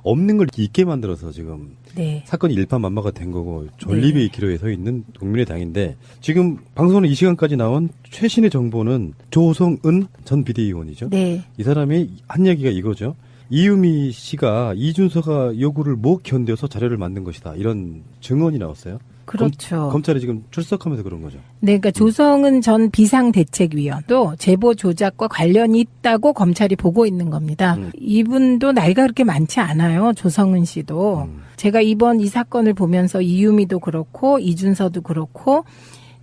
없는 걸 있게 만들어서 지금 네. 사건이 일파만파가 된 거고 존립의 기로에 서 있는 국민의당인데 지금 방송은 이 시간까지 나온 최신의 정보는 조성은 전 비대위원이죠. 네. 이 사람이 한 얘기가 이거죠. 이유미 씨가 이준서가 요구를 못 견뎌서 자료를 만든 것이다. 이런 증언이 나왔어요. 그렇죠. 검찰이 지금 출석하면서 그런 거죠. 네, 그러니까 조성은 전 비상대책위원도 제보 조작과 관련이 있다고 검찰이 보고 있는 겁니다. 이분도 나이가 그렇게 많지 않아요. 조성은 씨도. 제가 이번 이 사건을 보면서 이유미도 그렇고 이준서도 그렇고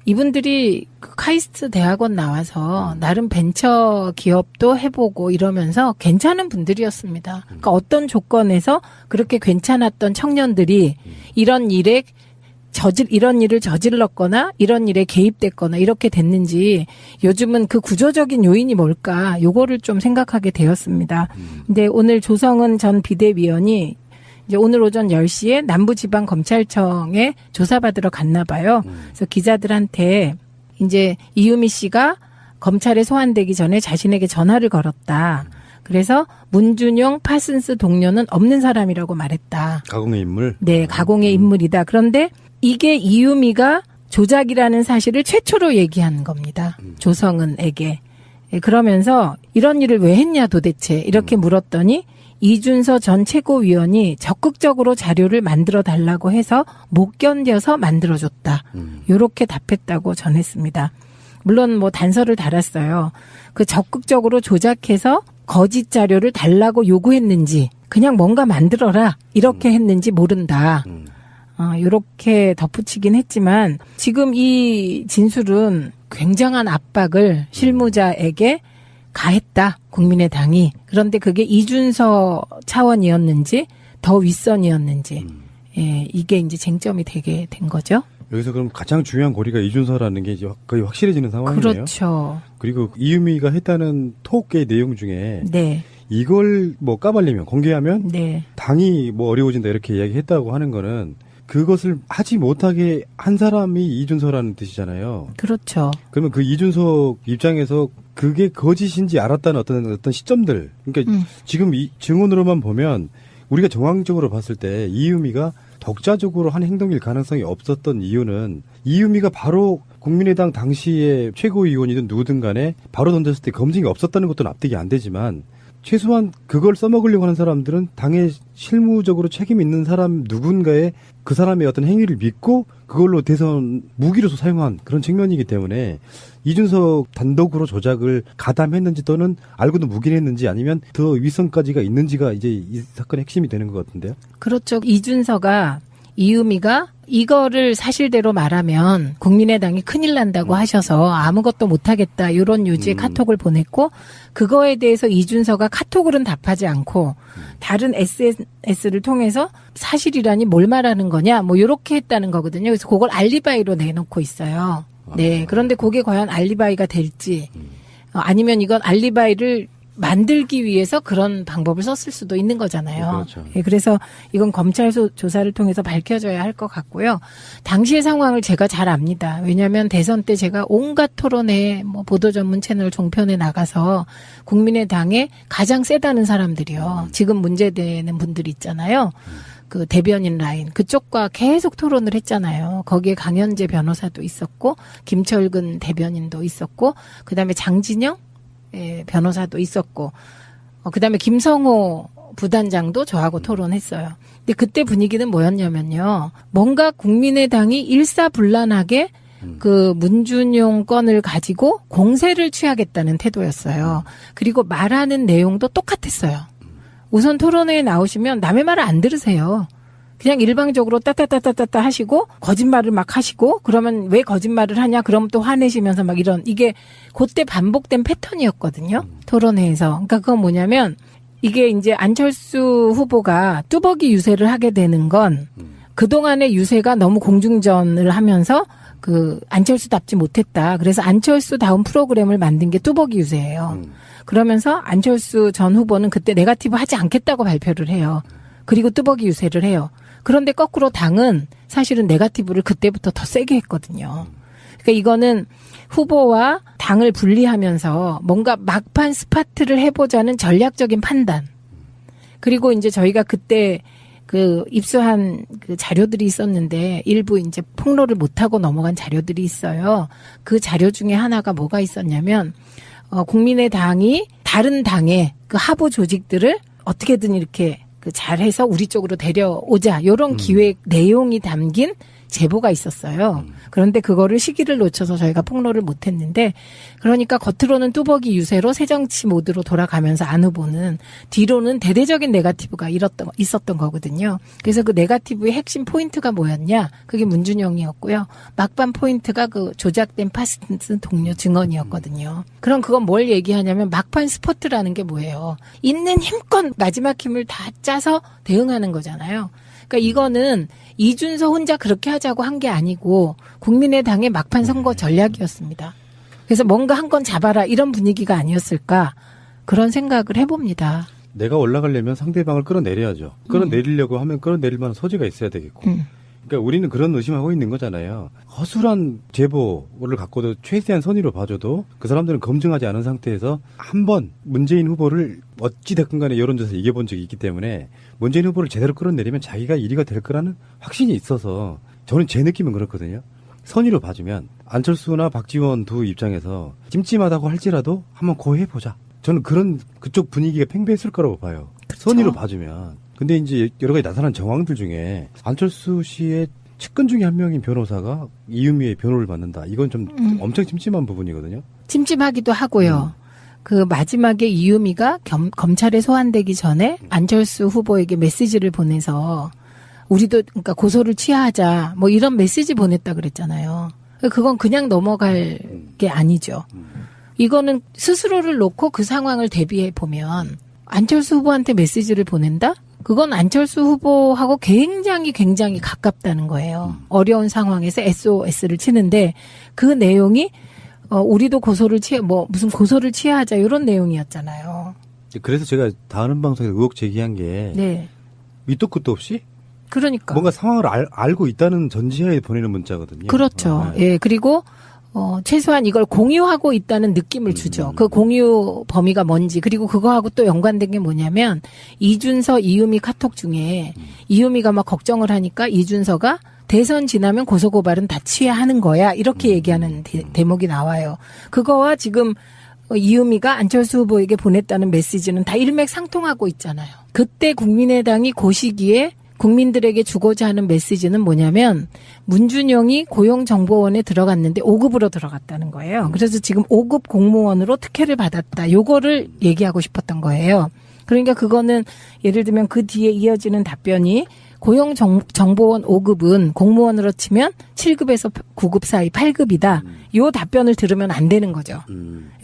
이분들이 카이스트 대학원 나와서 나름 벤처 기업도 해보고 이러면서 괜찮은 분들이었습니다. 그러니까 어떤 조건에서 그렇게 괜찮았던 청년들이 이런 일을 저질렀거나 이런 일에 개입됐거나 이렇게 됐는지 요즘은 그 구조적인 요인이 뭘까 요거를 좀 생각하게 되었습니다. 근데 오늘 조성은 전 비대위원이 이제 오늘 오전 10시에 남부지방검찰청에 조사받으러 갔나 봐요. 그래서 기자들한테 이제 이유미 씨가 검찰에 소환되기 전에 자신에게 전화를 걸었다. 그래서 문준용 파슨스 동료는 없는 사람이라고 말했다. 가공의 인물? 네, 가공의 인물이다. 그런데 이게 이유미가 조작이라는 사실을 최초로 얘기한 겁니다. 조성은에게. 그러면서 이런 일을 왜 했냐 도대체 이렇게 물었더니 이준서 전 최고위원이 적극적으로 자료를 만들어 달라고 해서 못 견뎌서 만들어줬다. 이렇게 답했다고 전했습니다. 물론 뭐 단서를 달았어요. 그 적극적으로 조작해서 거짓 자료를 달라고 요구했는지 그냥 뭔가 만들어라 이렇게 했는지 모른다. 이렇게 덧붙이긴 했지만 지금 이 진술은 굉장한 압박을 실무자에게 가했다. 국민의당이. 그런데 그게 이준서 차원이었는지 더 윗선이었는지 이게 이제 쟁점이 되게 된 거죠. 여기서 그럼 가장 중요한 고리가 이준서라는 게 이제 거의 확실해지는 상황이네요. 그렇죠. 그리고 이유미가 했다는 톡의 내용 중에 네. 이걸 뭐 까발리면 공개하면 네. 당이 뭐 어려워진다 이렇게 이야기했다고 하는 거는 그것을 하지 못하게 한 사람이 이준서라는 뜻이잖아요. 그렇죠. 그러면 그 이준서 입장에서 그게 거짓인지 알았다는 어떤 시점들. 그러니까 지금 이 증언으로만 보면 우리가 정황적으로 봤을 때 이유미가 독자적으로 한 행동일 가능성이 없었던 이유는 이유미가 바로 국민의당 당시의 최고위원이든 누구든 간에 바로 던졌을 때 검증이 없었다는 것도 납득이 안 되지만 최소한 그걸 써먹으려고 하는 사람들은 당에 실무적으로 책임 있는 사람 누군가의 그 사람의 어떤 행위를 믿고 그걸로 대선 무기로서 사용한 그런 측면이기 때문에 이준석 단독으로 조작을 가담했는지 또는 알고도 묵인했는지 아니면 더 윗선까지가 있는지가 이제 이 사건의 핵심이 되는 것 같은데요. 그렇죠. 이준서가 이유미가 이거를 사실대로 말하면 국민의당이 큰일 난다고 하셔서 아무것도 못하겠다 이런 요지의 카톡을 보냈고 그거에 대해서 이준서가 카톡으로는 답하지 않고 다른 SNS를 통해서 사실이라니 뭘 말하는 거냐 뭐 이렇게 했다는 거거든요. 그래서 그걸 알리바이로 내놓고 있어요. 네. 그런데 그게 과연 알리바이가 될지 아니면 이건 알리바이를 만들기 위해서 그런 방법을 썼을 수도 있는 거잖아요. 그렇죠. 예, 그래서 이건 검찰 조사를 통해서 밝혀져야 할 것 같고요. 당시의 상황을 제가 잘 압니다. 왜냐하면 대선 때 제가 온갖 토론회 뭐 보도 전문 채널 종편에 나가서 국민의당에 가장 세다는 사람들이요. 지금 문제되는 분들 있잖아요. 그 대변인 라인 그쪽과 계속 토론을 했잖아요. 거기에 강현재 변호사도 있었고 김철근 대변인도 있었고 그다음에 장진영 변호사도 있었고, 그다음에 김성호 부단장도 저하고 토론했어요. 근데 그때 분위기는 뭐였냐면요. 뭔가 국민의당이 일사불란하게 그 문준용 건을 가지고 공세를 취하겠다는 태도였어요. 그리고 말하는 내용도 똑같았어요. 우선 토론회에 나오시면 남의 말을 안 들으세요. 그냥 일방적으로 따따따따따 하시고 거짓말을 막 하시고 그러면 왜 거짓말을 하냐 그럼 또 화내시면서 막 이런 이게 그때 반복된 패턴이었거든요. 토론회에서. 그러니까 그건 뭐냐면 이게 이제 안철수 후보가 뚜벅이 유세를 하게 되는 건 그동안의 유세가 너무 공중전을 하면서 그 안철수답지 못했다. 그래서 안철수다운 프로그램을 만든 게 뚜벅이 유세예요. 그러면서 안철수 전 후보는 그때 네거티브 하지 않겠다고 발표를 해요. 그리고 뚜벅이 유세를 해요. 그런데 거꾸로 당은 사실은 네거티브를 그때부터 더 세게 했거든요. 그러니까 이거는 후보와 당을 분리하면서 뭔가 막판 스파트를 해보자는 전략적인 판단. 그리고 이제 저희가 그때 그 입수한 그 자료들이 있었는데 일부 이제 폭로를 못하고 넘어간 자료들이 있어요. 그 자료 중에 하나가 뭐가 있었냐면 국민의당이 다른 당의 그 하부 조직들을 어떻게든 이렇게 그 잘해서 우리 쪽으로 데려오자 이런 기획 내용이 담긴 제보가 있었어요. 그런데 그거를 시기를 놓쳐서 저희가 폭로를 못했는데 그러니까 겉으로는 뚜벅이 유세로 새정치 모드로 돌아가면서 안 후보는 뒤로는 대대적인 네거티브가 있었던 거거든요. 그래서 그 네거티브의 핵심 포인트가 뭐였냐? 그게 문준영이었고요. 막판 포인트가 그 조작된 파슨스 동료 증언이었거든요. 그럼 그건 뭘 얘기하냐면 막판 스포트라는 게 뭐예요? 있는 힘껏 마지막 힘을 다 짜서 대응하는 거잖아요. 그러니까 이거는 이준서 혼자 그렇게 하자고 한 게 아니고 국민의당의 막판 선거 전략이었습니다. 그래서 뭔가 한 건 잡아라 이런 분위기가 아니었을까 그런 생각을 해봅니다. 내가 올라가려면 상대방을 끌어내려야죠. 끌어내리려고 하면 끌어내릴 만한 소지가 있어야 되겠고. 그러니까 우리는 그런 의심하고 있는 거잖아요. 허술한 제보를 갖고도 최대한 선의로 봐줘도 그 사람들은 검증하지 않은 상태에서 한 번 문재인 후보를 어찌됐건 간에 여론조사에서 이겨본 적이 있기 때문에 문재인 후보를 제대로 끌어내리면 자기가 1위가 될 거라는 확신이 있어서 저는 제 느낌은 그렇거든요. 선의로 봐주면 안철수나 박지원 두 입장에서 찜찜하다고 할지라도 한번 고해보자. 저는 그쪽 분위기가 팽배했을 거라고 봐요. 그렇죠. 선의로 봐주면. 근데 이제 여러 가지 나타난 정황들 중에 안철수 씨의 측근 중에 한 명인 변호사가 이유미의 변호를 받는다. 이건 좀 엄청 찜찜한 부분이거든요. 찜찜하기도 하고요. 그 마지막에 이유미가 검찰에 소환되기 전에 안철수 후보에게 메시지를 보내서 우리도 그러니까 고소를 취하하자 뭐 이런 메시지 보냈다 그랬잖아요. 그건 그냥 넘어갈 게 아니죠. 이거는 스스로를 놓고 그 상황을 대비해 보면 안철수 후보한테 메시지를 보낸다? 그건 안철수 후보하고 굉장히 가깝다는 거예요. 어려운 상황에서 SOS를 치는데 그 내용이 우리도 무슨 고소를 취하하자 이런 내용이었잖아요. 그래서 제가 다른 방송에서 의혹 제기한 게 네. 밑도 끝도 없이 그러니까 뭔가 상황을 알고 있다는 전제하에 보내는 문자거든요. 그렇죠. 네. 예. 그리고 최소한 이걸 공유하고 있다는 느낌을 주죠. 그 공유 범위가 뭔지. 그리고 그거하고 또 연관된 게 뭐냐면 이준서, 이유미 카톡 중에 이유미가 막 걱정을 하니까 이준서가 대선 지나면 고소고발은 다 취하하는 거야. 이렇게 얘기하는 대목이 나와요. 그거와 지금 이유미가 안철수 후보에게 보냈다는 메시지는 다 일맥상통하고 있잖아요. 그때 국민의당이 그 시기에 국민들에게 주고자 하는 메시지는 뭐냐면 문준영이 고용정보원에 들어갔는데 5급으로 들어갔다는 거예요. 그래서 지금 5급 공무원으로 특혜를 받았다. 요거를 얘기하고 싶었던 거예요. 그러니까 그거는 예를 들면 그 뒤에 이어지는 답변이 고용정보원 5급은 공무원으로 치면 7급에서 9급 사이 8급이다. 요 답변을 들으면 안 되는 거죠.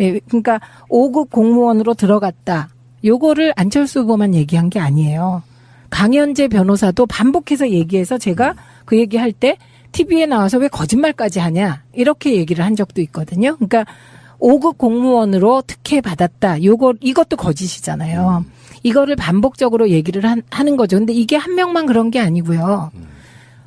예, 그러니까 5급 공무원으로 들어갔다. 요거를 안철수 후보만 얘기한 게 아니에요. 강현재 변호사도 반복해서 얘기해서 제가 그 얘기할 때 TV에 나와서 왜 거짓말까지 하냐 이렇게 얘기를 한 적도 있거든요. 그러니까 5급 공무원으로 특혜 받았다. 이것도 거짓이잖아요. 이거를 반복적으로 얘기를 하는 거죠. 근데 이게 한 명만 그런 게 아니고요.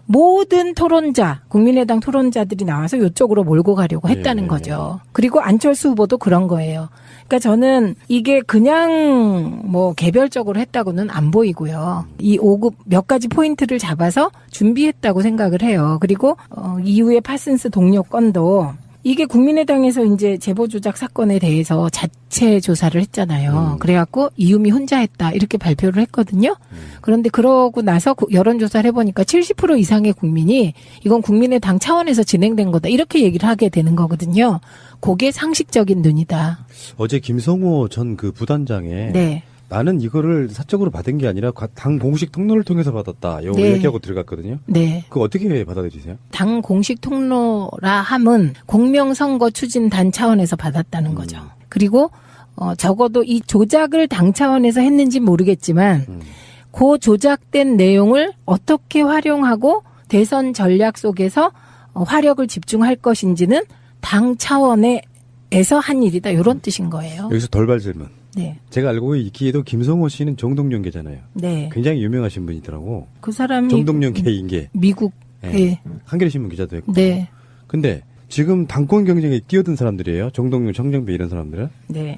모든 토론자, 국민의당 토론자들이 나와서 이쪽으로 몰고 가려고 했다는 거죠. 그리고 안철수 후보도 그런 거예요. 그러니까 저는 이게 그냥 뭐 개별적으로 했다고는 안 보이고요. 이 5급 몇 가지 포인트를 잡아서 준비했다고 생각을 해요. 그리고 이후에 파슨스 동료 건도 이게 국민의당에서 이제 제보 조작 사건에 대해서 자체 조사를 했잖아요. 그래갖고 이유미 혼자 했다 이렇게 발표를 했거든요. 그런데 그러고 나서 여론조사를 해보니까 70% 이상의 국민이 이건 국민의당 차원에서 진행된 거다 이렇게 얘기를 하게 되는 거거든요. 그게 상식적인 눈이다. 어제 김성호 전 그 부단장에 네. 나는 이거를 사적으로 받은 게 아니라 당 공식 통로를 통해서 받았다. 요 네. 얘기하고 들어갔거든요. 네. 그거 어떻게 받아들이세요? 당 공식 통로라 함은 공명선거 추진단 차원에서 받았다는 거죠. 그리고 적어도 이 조작을 당 차원에서 했는지 모르겠지만 그 조작된 내용을 어떻게 활용하고 대선 전략 속에서 화력을 집중할 것인지는 당 차원에서 한 일이다. 이런 뜻인 거예요. 여기서 돌발 질문. 네. 제가 알고 있기에도 김성호 씨는 정동영계잖아요. 네. 굉장히 유명하신 분이더라고. 그 사람이 정동영계 인계. 미국. 네. 한겨레신문 기자도 했고. 네. 근데 지금 당권 경쟁에 뛰어든 사람들이에요. 정동영, 정정배 이런 사람들은. 네.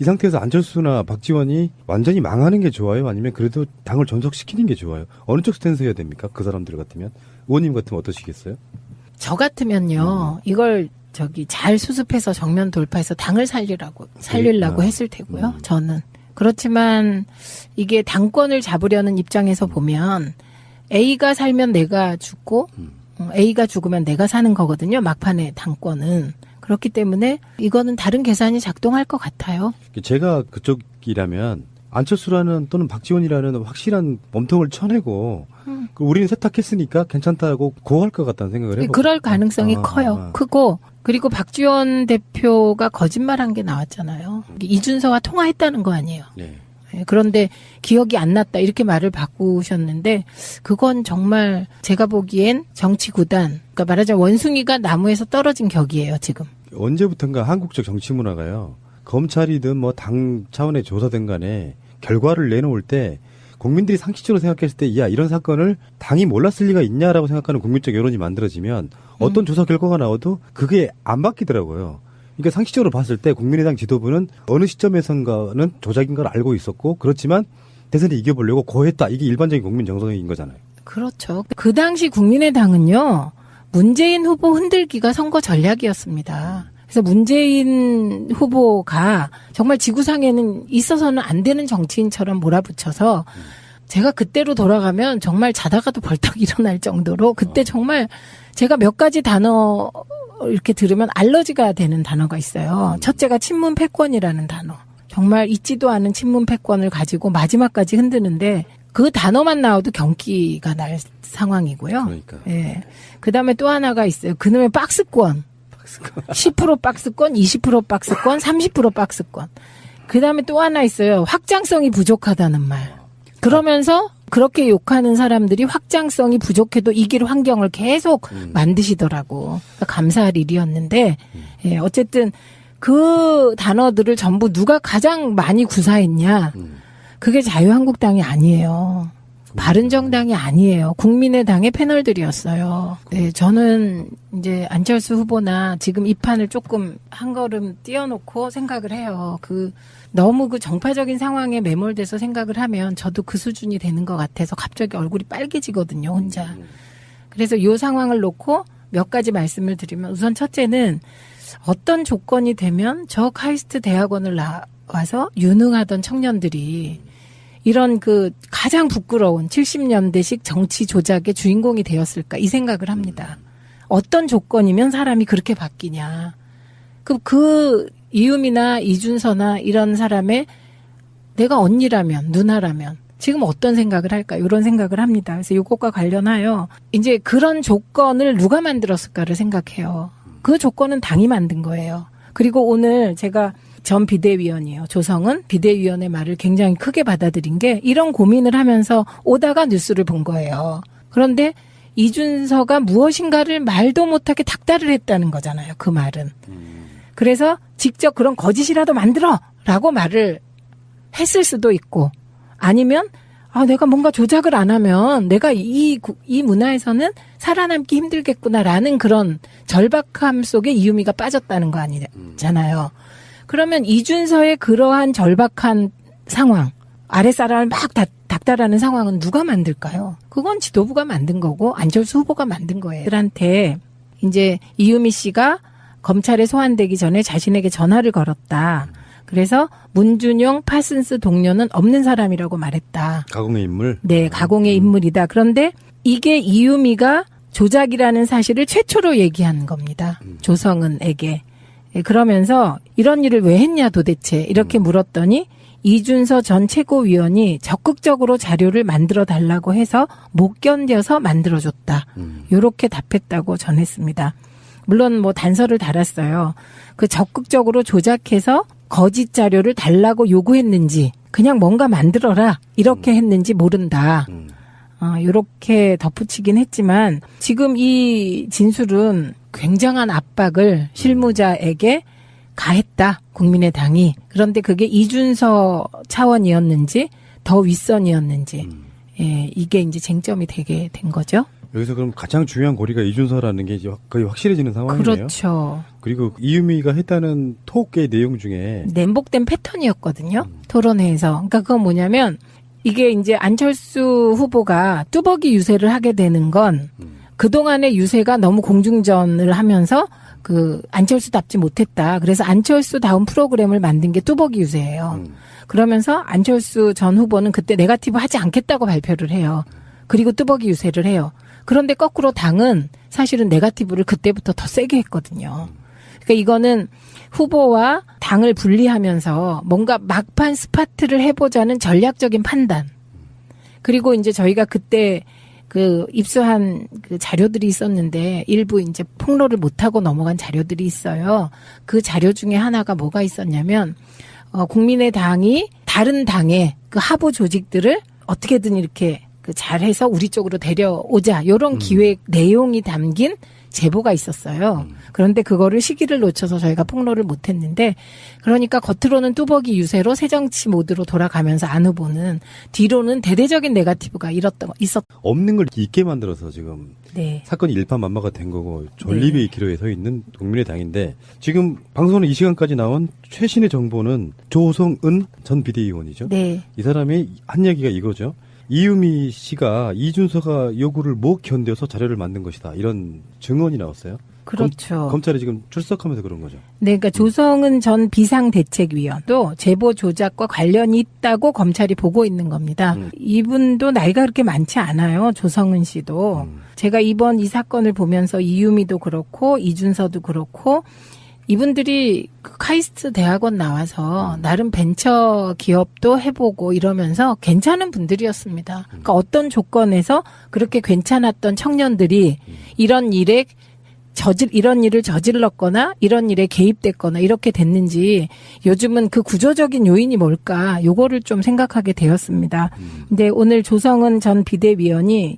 이 상태에서 안철수나 박지원이 완전히 망하는 게 좋아요? 아니면 그래도 당을 전속시키는 게 좋아요? 어느 쪽 스탠스여야 됩니까? 그 사람들 같으면? 의원님 같으면 어떠시겠어요? 저 같으면요, 이걸 잘 수습해서 정면 돌파해서 당을 살리려고 했을 테고요, 저는. 그렇지만 이게 당권을 잡으려는 입장에서 보면 A가 살면 내가 죽고 A가 죽으면 내가 사는 거거든요. 막판에 당권은. 그렇기 때문에 이거는 다른 계산이 작동할 것 같아요. 제가 그쪽이라면 안철수라는 또는 박지원이라는 확실한 몸통을 쳐내고 우리는 세탁했으니까 괜찮다고 고할 것 같다는 생각을 해요. 그럴 가능성이 커요. 크고 그리고 박지원 대표가 거짓말한 게 나왔잖아요. 이준서와 통화했다는 거 아니에요. 네. 그런데 기억이 안 났다 이렇게 말을 바꾸셨는데 그건 정말 제가 보기엔 정치 구단, 그러니까 말하자면 원숭이가 나무에서 떨어진 격이에요 지금. 언제부턴가 한국적 정치 문화가요. 검찰이든 뭐 당 차원의 조사든 간에 결과를 내놓을 때 국민들이 상식적으로 생각했을 때 야 이런 사건을 당이 몰랐을 리가 있냐라고 생각하는 국민적 여론이 만들어지면 어떤 조사 결과가 나와도 그게 안 바뀌더라고요. 그러니까 상식적으로 봤을 때 국민의당 지도부는 어느 시점에선가는 조작인 걸 알고 있었고 그렇지만 대선에 이겨보려고 고했다. 이게 일반적인 국민 정서인 거잖아요. 그렇죠. 그 당시 국민의당은요. 문재인 후보 흔들기가 선거 전략이었습니다. 그래서 문재인 후보가 정말 지구상에는 있어서는 안 되는 정치인처럼 몰아붙여서 제가 그때로 돌아가면 정말 자다가도 벌떡 일어날 정도로 그때 정말 제가 몇 가지 단어 이렇게 들으면 알러지가 되는 단어가 있어요. 첫째가 친문 패권이라는 단어. 정말 있지도 않은 친문 패권을 가지고 마지막까지 흔드는데 그 단어만 나와도 경기가 날 상황이고요. 그러니까. 예. 그다음에 또 하나가 있어요. 그놈의 박스권. 10% 박스권, 20% 박스권, 30% 박스권. 그다음에 또 하나 있어요. 확장성이 부족하다는 말. 그러면서 그렇게 욕하는 사람들이 확장성이 부족해도 이길 환경을 계속 만드시더라고. 그러니까 감사할 일이었는데 예, 어쨌든 그 단어들을 전부 누가 가장 많이 구사했냐. 그게 자유한국당이 아니에요. 바른정당이 아니에요. 국민의당의 패널들이었어요. 네, 저는 이제 안철수 후보나 지금 이 판을 조금 한 걸음 띄워놓고 생각을 해요. 너무 그 정파적인 상황에 매몰돼서 생각을 하면 저도 그 수준이 되는 것 같아서 갑자기 얼굴이 빨개지거든요, 혼자. 그래서 이 상황을 놓고 몇 가지 말씀을 드리면 우선 첫째는 어떤 조건이 되면 저 카이스트 대학원을 나와서 유능하던 청년들이 이런 가장 부끄러운 70년대식 정치 조작의 주인공이 되었을까 이 생각을 합니다. 어떤 조건이면 사람이 그렇게 바뀌냐. 그 이음이나 이준서나 이런 사람의 내가 언니라면 누나라면 지금 어떤 생각을 할까 이런 생각을 합니다. 그래서 이것과 관련하여 이제 그런 조건을 누가 만들었을까를 생각해요. 그 조건은 당이 만든 거예요. 그리고 오늘 제가 전 비대위원이에요. 조성은 비대위원의 말을 굉장히 크게 받아들인 게 이런 고민을 하면서 오다가 뉴스를 본 거예요. 그런데 이준서가 무엇인가를 말도 못하게 닥달을 했다는 거잖아요. 그 말은. 그래서 직접 그런 거짓이라도 만들어라고 말을 했을 수도 있고 아니면 내가 뭔가 조작을 안 하면 내가 이 문화에서는 살아남기 힘들겠구나라는 그런 절박함 속에 이유미가 빠졌다는 거 아니잖아요. 그러면 이준서의 그러한 절박한 상황, 아랫사람을 막 닥달하는 상황은 누가 만들까요? 그건 지도부가 만든 거고 안철수 후보가 만든 거예요. 들한테 이제 이유미 씨가 검찰에 소환되기 전에 자신에게 전화를 걸었다. 그래서 문준용, 파슨스 동료는 없는 사람이라고 말했다. 가공의 인물? 네, 가공의 인물이다. 그런데 이게 이유미가 조작이라는 사실을 최초로 얘기한 겁니다. 조성은에게. 그러면서 이런 일을 왜 했냐 도대체 이렇게 물었더니 이준서 전 최고위원이 적극적으로 자료를 만들어 달라고 해서 못 견뎌서 만들어줬다. 이렇게 답했다고 전했습니다. 물론 뭐 단서를 달았어요. 그 적극적으로 조작해서 거짓 자료를 달라고 요구했는지 그냥 뭔가 만들어라 이렇게 했는지 모른다. 이렇게 덧붙이긴 했지만 지금 이 진술은 굉장한 압박을 실무자에게 가했다. 국민의당이. 그런데 그게 이준서 차원이었는지 더 윗선이었는지 이게 이제 쟁점이 되게 된 거죠. 여기서 그럼 가장 중요한 고리가 이준서라는 게 이제 거의 확실해지는 상황이네요. 그렇죠. 그리고 이유미가 했다는 톡의 내용 중에 냉복된 패턴이었거든요. 토론회에서. 그러니까 그건 뭐냐면 이게 이제 안철수 후보가 뚜벅이 유세를 하게 되는 건 그동안의 유세가 너무 공중전을 하면서 그 안철수답지 못했다. 그래서 안철수다운 프로그램을 만든 게 뚜벅이 유세예요. 그러면서 안철수 전 후보는 그때 네거티브 하지 않겠다고 발표를 해요. 그리고 뚜벅이 유세를 해요. 그런데 거꾸로 당은 사실은 네거티브를 그때부터 더 세게 했거든요. 그러니까 이거는 후보와 당을 분리하면서 뭔가 막판 스파트를 해보자는 전략적인 판단. 그리고 이제 저희가 그때 그 입수한 그 자료들이 있었는데 일부 이제 폭로를 못하고 넘어간 자료들이 있어요. 그 자료 중에 하나가 뭐가 있었냐면, 국민의당이 다른 당의 그 하부 조직들을 어떻게든 이렇게 그 잘해서 우리 쪽으로 데려오자. 요런 기획 내용이 담긴 제보가 있었어요. 그런데 그거를 시기를 놓쳐서 저희가 폭로를 못했는데, 그러니까 겉으로는 뚜벅이 유세로 새정치 모드로 돌아가면서 안 후보는 뒤로는 대대적인 네거티브가 있었. 없는 걸 있게 만들어서 지금 네. 사건이 일파만파가 된 거고 존립의 기로에 서 있는 국민의당인데, 지금 방송은 이 시간까지 나온 최신의 정보는 조성은 전 비대위원이죠. 네. 이 사람이 한 얘기가 이거죠. 이유미 씨가 이준서가 요구를 못 견뎌서 자료를 만든 것이다. 이런 증언이 나왔어요. 그렇죠. 검찰이 지금 출석하면서 그런 거죠. 네, 그러니까 조성은 전 비상대책위원도 제보 조작과 관련이 있다고 검찰이 보고 있는 겁니다. 이분도 나이가 그렇게 많지 않아요. 조성은 씨도. 제가 이번 이 사건을 보면서 이유미도 그렇고 이준서도 그렇고 이분들이 그 카이스트 대학원 나와서 나름 벤처 기업도 해보고 이러면서 괜찮은 분들이었습니다. 그러니까 어떤 조건에서 그렇게 괜찮았던 청년들이 이런 일을 저질렀거나 이런 일에 개입됐거나 이렇게 됐는지 요즘은 그 구조적인 요인이 뭘까 요거를 좀 생각하게 되었습니다. 근데 오늘 조성은 전 비대위원이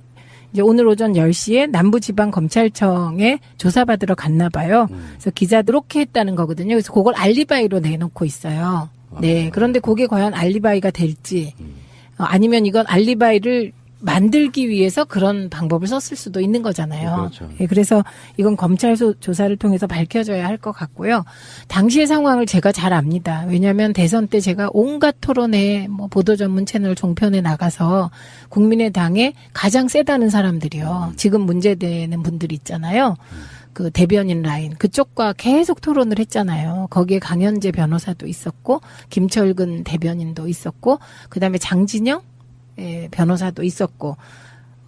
이제 오늘 오전 10시에 남부지방검찰청에 조사받으러 갔나 봐요. 그래서 기자들 이렇게 했다는 거거든요. 그래서 그걸 알리바이로 내놓고 있어요. 네. 그런데 그게 과연 알리바이가 될지 아니면 이건 알리바이를 만들기 위해서 그런 방법을 썼을 수도 있는 거잖아요. 그렇죠. 네, 그래서 이건 검찰 조사를 통해서 밝혀져야 할 것 같고요. 당시의 상황을 제가 잘 압니다. 왜냐하면 대선 때 제가 온갖 토론회, 보도 전문 채널 종편에 나가서 국민의당에 가장 세다는 사람들이요. 지금 문제되는 분들이 있잖아요. 그 대변인 라인 그쪽과 계속 토론을 했잖아요. 거기에 강현재 변호사도 있었고 김철근 대변인도 있었고 그다음에 장진영 변호사도 있었고,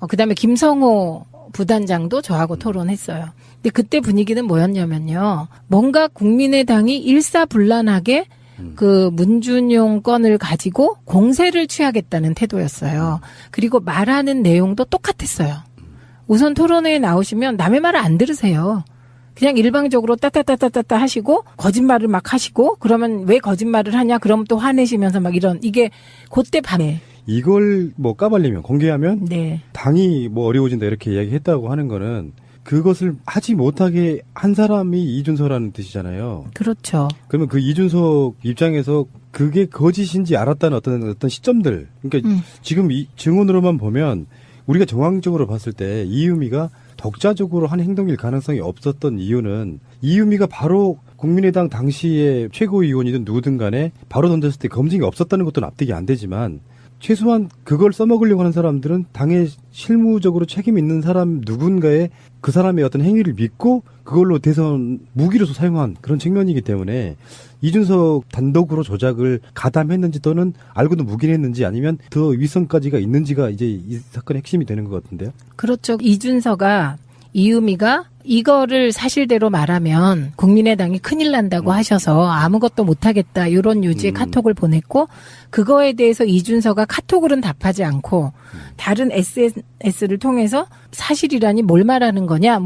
그다음에 김성호 부단장도 저하고 토론했어요. 근데 그때 분위기는 뭐였냐면요. 뭔가 국민의당이 일사불란하게 그 문준용 건을 가지고 공세를 취하겠다는 태도였어요. 그리고 말하는 내용도 똑같았어요. 우선 토론회에 나오시면 남의 말을 안 들으세요. 그냥 일방적으로 따따따따따 하시고 거짓말을 막 하시고 그러면 왜 거짓말을 하냐 그럼 또 화내시면서 막 이런 이게 그때 밤에 이걸 까발리면 공개하면 네. 당이 어려워진다 이렇게 이야기했다고 하는 거는 그것을 하지 못하게 한 사람이 이준서라는 뜻이잖아요. 그렇죠. 그러면 그 이준서 입장에서 그게 거짓인지 알았다는 어떤 시점들. 그러니까 지금 이 증언으로만 보면 우리가 정황적으로 봤을 때 이유미가 독자적으로 한 행동일 가능성이 없었던 이유는 이유미가 바로 국민의당 당시의 최고위원이든 누구든 간에 바로 던졌을 때 검증이 없었다는 것도 납득이 안 되지만 최소한 그걸 써먹으려고 하는 사람들은 당에 실무적으로 책임 있는 사람 누군가의 그 사람의 어떤 행위를 믿고 그걸로 대선 무기로서 사용한 그런 측면이기 때문에 이준석 단독으로 조작을 가담했는지 또는 알고도 묵인했는지 아니면 더 윗선까지가 있는지가 이제 이 사건의 핵심이 되는 것 같은데요. 그렇죠. 이준서가 이유미가 이거를 사실대로 말하면 국민의당이 큰일 난다고 하셔서 아무것도 못하겠다 이런 요지의 카톡을 보냈고 그거에 대해서 이준서가 카톡으로는 답하지 않고 다른 SNS를 통해서 사실이라니 뭘 말하는 거냐